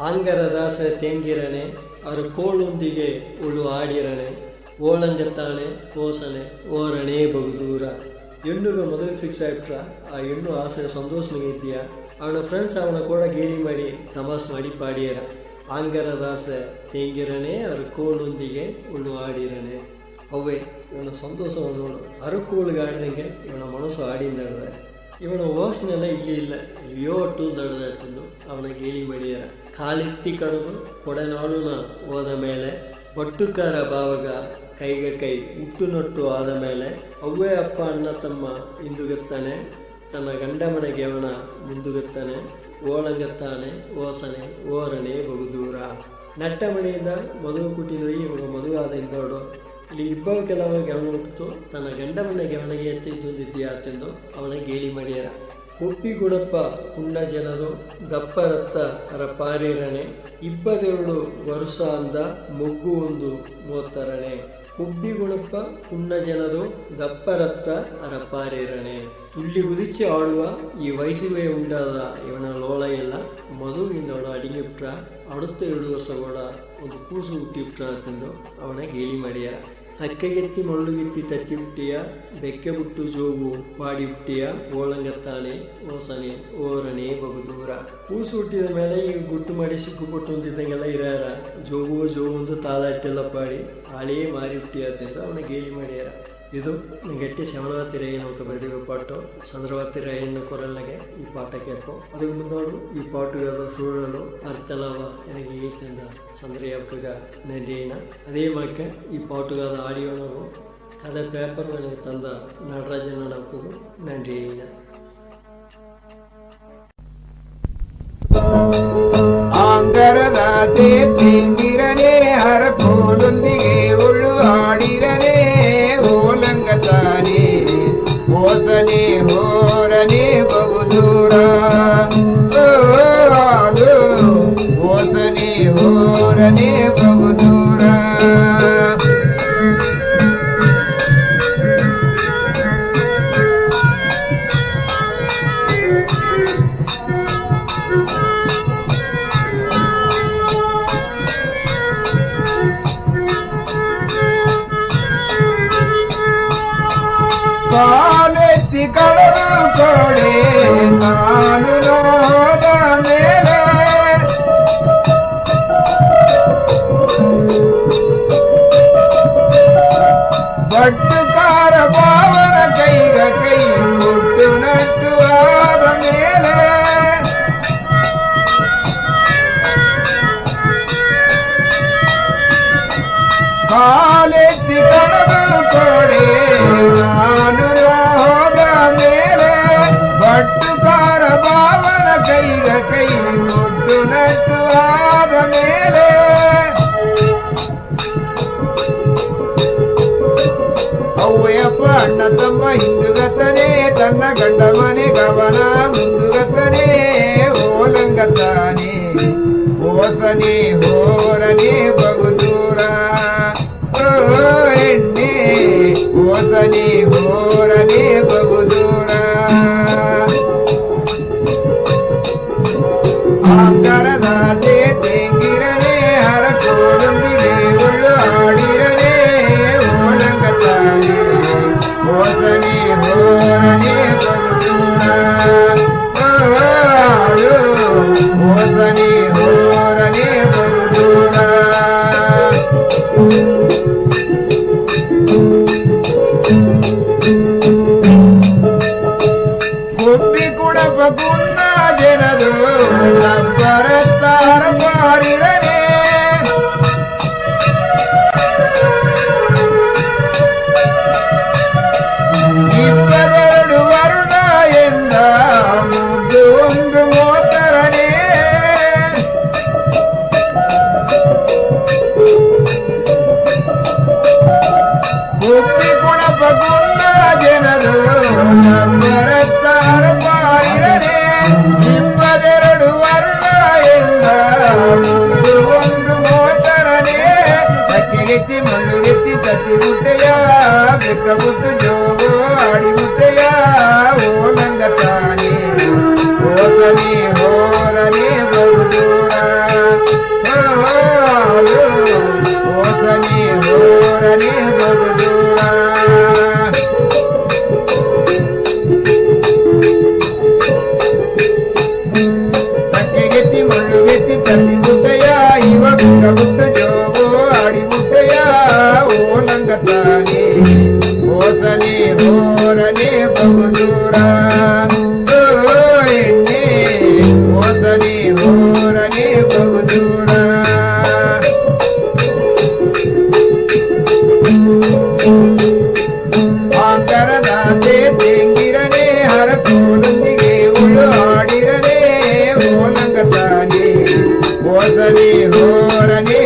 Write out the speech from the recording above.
ಆಂಗರದಾಸ ತೆಂಗಿರನೆ ಅವರು ಕೋಳೊಂದಿಗೆ ಉಳು ಆಡಿರನೆ ಓಳಂಗತ್ತಾನೆ ಓಸನೆ ಓರಣೆ ಬಹುದೂರ ಹೆಣ್ಣುಗ ಮದುವೆ ಫಿಕ್ಸ್ ಆಗ್ಬಿಟ್ರ ಆ ಹೆಣ್ಣು ಆಸೆ ಸಂತೋಷನಾಗ ಇದೆಯಾ ಅವನ ಫ್ರೆಂಡ್ಸ್ ಅವನ ಕೂಡ ಗೇಲಿ ಮಾಡಿ ತಮಾಸ್ ಮಾಡಿ ಪಾಡಿಯರ ಆಂಗರದಾಸ ತೆಂಗಿರನೆ ಅವರು ಕೋಳೊಂದಿಗೆ ಉಳು ಆಡಿರನೆ ಅವೇ ಇವನ ಸಂತೋಷವನ್ನು ನೋಡು ಅರಕೋಳಿಗೆ ಆಡಿದಂಗೆ ಇವನ ಮನಸ್ಸು ಆಡಿಂದಡ್ದ ಇವನ ವಾಸನೆಲ್ಲ ಇಲ್ಲಿ ಇಲ್ಲ ಇಲ್ಲಿಯೋ ಟೂಲ್ ದಡ್ದಾಯ್ತು ಅವನ ಗೇಲಿ ಮಾಡಿಯಾರ ಕಾಲೆತ್ತಿ ಕಡಿದು ಕೊಡೆನಾಳುನ ಹೋದ ಮೇಲೆ ಬಟ್ಟುಕಾರ ಭಾವಗ ಕೈಗೆ ಕೈ ಹುಟ್ಟುನೊಟ್ಟು ಆದ ಮೇಲೆ ಅವ್ವೇ ಅಪ್ಪ ಅಣ್ಣ ತಮ್ಮ ಹಿಂದುಗತ್ತಾನೆ ತನ್ನ ಗಂಡ ಮನೆಗೆ ಅವನ ಮುಂದುಗತ್ತಾನೆ ಓಳಂಗತ್ತಾನೆ ಓಸನೆ ಓರಣೆ ಬಹುದೂರ ನಟ್ಟ ಮನೆಯಿಂದ ಮದುವೆ ಕುಟ್ಟಿದೋಗಿ ಇವಾಗ ಮದುವೆ ಆದ ಹಿಂದೋಡು ಇಲ್ಲಿ ಇಬ್ಬರು ಕೆಲವ ಗಮನ ಹುಟ್ಟಿತು ತನ್ನ ಗಂಡ ಮನೆಗೆ ಅವನಿಗೆ ಎತ್ತಿದ್ದಿದ್ಯಾ ಅತ್ತೆಂದು ಅವನ ಗೇಲಿ ಮಾಡ್ಯಾರ ಕೊಪ್ಪಿ ಗುಣಪ್ಪ ಕುಂಡ ಜನದು ದಪ್ಪ ರತ್ತ ಅರ ಪಾರಿರಣೆ ಇಬ್ಬದೆರಡು ವರ್ಷ ಅಂದ ಮೊಗ್ಗು ಒಂದು ಮೂವತ್ತರಣೆ ಕೊಬ್ಬಿ ಗುಣಪ್ಪ ಕುಂಡ ಜನದು ದಪ್ಪ ರತ್ತ ಅರ ಪಾರಿರಣೆ ತುಳ್ಳಿ ಕುದಿಚ್ಚಿ ಆಡುವ ಈ ವಯಸ್ಸುವೆ ಉಂಟಾದ ಇವನ ಲೋಳ ಎಲ್ಲ ಮದುವಿಂದ ಅಡಿಗಿಬಿಟ್ರ அடுத்த 2 ವರ್ಷ ಕೂಡ ಒಂದು ಕೂಸು ಹುಟ್ಟಿಬಿಟ್ರ ಅಂತಂದು ಅವನ ಗೇಲಿ ಮಾಡ್ಯಾರ ತಕ್ಕೆಗೆತ್ತಿ ಮಳ್ಳುಗೆತ್ತಿ ತತ್ತಿ ಹುಟ್ಟಿಯ ಬೆಕ್ಕೆ ಬಿಟ್ಟು ಜೋಗು ಪಾಡಿ ಹುಟ್ಟಿಯ ಓಳಂಗತ್ತಾನೆ ಓಸನೆ ಓರಣೆ ಬಹುದೂರ ಕೂಸು ಹುಟ್ಟಿದ ಮೇಲೆ ಈಗ ಗುಟ್ಟು ಮಾಡಿ ಸಿಕ್ಕುಪಟ್ಟು ಅಂತಿದ್ದಂಗೆಲ್ಲ ಇರಾರ ಜೋಗು ಒಂದು ತಾಲಾಟೆಲ್ಲ ಪಾಡಿ ಹಾಳೇ ಮಾರಿ ಹುಟ್ಟಿಯಂತ ಅವನ ಗೇಲಿ ಮಾಡ್ಯಾರ ಇದು ಗಟ್ಟಿ ಶ್ರವಣವತಿ ರಾಯಣ್ಣ ఒక ಬರೆದಿರುವ ಪಾಠ ಚಂದ್ರವತಿ ರಾಯಣ್ಣ ಕೊರಲ್ನಾಗೆ ಈ ಪಾಠ ಕೇಳ್ಕೊ ಅದಕ್ಕೆ ಮುಂದೋಡು ಈ ಪಾಠ ಯಾವ್ದೋ ಸುಳ್ಳಲು ಅರ್ಥಲವ ನನಗೆ ಏತಂದ ಚಂದ್ರಯವಕ್ಕಗ ನನ್ರಿಯಣ್ಣ ಅದೇ ಮಾಕ ಈ ಪಾಠಗಾದ ಆಡಿಯೋನವು ಕಥೆ ಪೇಪರ್ ನನಗೆ ತಂದ ನಟರಾಜನ ನಕ್ಕಗೂ ನನ್ರಿಯಣ್ಣ ಆಂಗರದಾತೆ ತಿಂಗಿರನೆ ಹರಕೋಲೊಂದಿಗೆ ಉಳ್ಳು ಆಡಿರನೆ ಓಲಂಗತಾನೆ ಓಸನೆ ಹೋರನೆ ಬಹುದೂರ ಓಸನೆ ಹೋರನೆ ಬಹುದೂರ ಕಾಲೆತ್ತಿ ಕಡಲು ಕೊಡೆ ನಾನು ನೋದ ಮೇಲೆ ಬಟ್ಟುಕಾರ ಭಾವನ ಕೈಗ ಕೈ ಮುಟ್ಟು ನಟ್ಟು ಆದ ಮೇಲೆ ಕಾಲೆತ್ತಿ ಕಡಲು ಕೊಡೆ ನಾನು ಹೋದ ಮೇಲೆ ಬಟ್ಟುಕಾರ ಭಾವನ ಕೈಗ ಕೈ ಮುಟ್ಟು ನಟ್ಟು ಆದ ಮೇಲೆ ಅವ್ವಯ್ಯಪ್ಪ ಅಣ್ಣ ತಮ್ಮ ಹಿಂದುಗತ್ತನೆ ತನ್ನ ಗಂಡ ಮನೆ ಗಮನ ಮುಂದುಗತ್ತನೆ ಓಲಂಗತ್ತಾನೆ ಓಸನೆ ಹೋರನೆ ಬಹುದೂರ ಎಣ್ಣೆ ಓಸನೆ ಹೋರನೆ ಬಹುದೂರ ಆಂಗರದಾತೆ ತೆಂಗಿರನೆ ಹರಕೋಲೊಂದಿಗೆ ಉಳ್ಳು ಆಡಿರನೆ ಓಲಂಗತ್ತಾನೆ ಓಸನೆ ಹೋರನೆ ಬಹುದೂರ ಓಸನೆ ಹೋರನೆ ಬಹುದೂರ ಕೊಪ್ಪಿ ಕುಡಪ ಕುಂದ ಜನರು ಬರತ್ತಾರ ಮಾಡಿರನೆ ಇಪ್ಪದೆರಡು ವರ್ಣ ಎಂದ ಮುದ್ದು ಒಂದು ಮೋತರನೆ ಕೊಪ್ಪಿ ಕುಡಪ ಕುಂದ ಜನರು ಬರತ್ತಾರ ಮಾಡಿರನೆ ಇಪ್ಪದೆರಡು ವರ್ಣ ಎಂದ ಮುದ್ದು ಒಂದು ಮೋತರನೆ ತಕ್ಕಿಗೆತ್ತಿ ಮಣ್ಣುಗೆತ್ತಿ ತತ್ತಿ ಮುಟ್ಟೆಯ ಬೆಕ್ಕ ಮುಟ್ಟು ಜೋಗು ಆಡಿ ಮುಟ್ಟೆಯ ಓಲಂಗತ್ತಾನೆ ಓಸನೆ ಹೋರನೆ ಬಹುದೂರ ಬಹುದೂರ ಆಂತರದಾತೆ ತೆಂಗಿರನೆ ಹರಕೋಲೊಂದಿಗೆ ಉಳು ಆಡಿರನೆ ಓಲಂಗತಾನೆ ಓಸಲಿ ಹೋರನೆ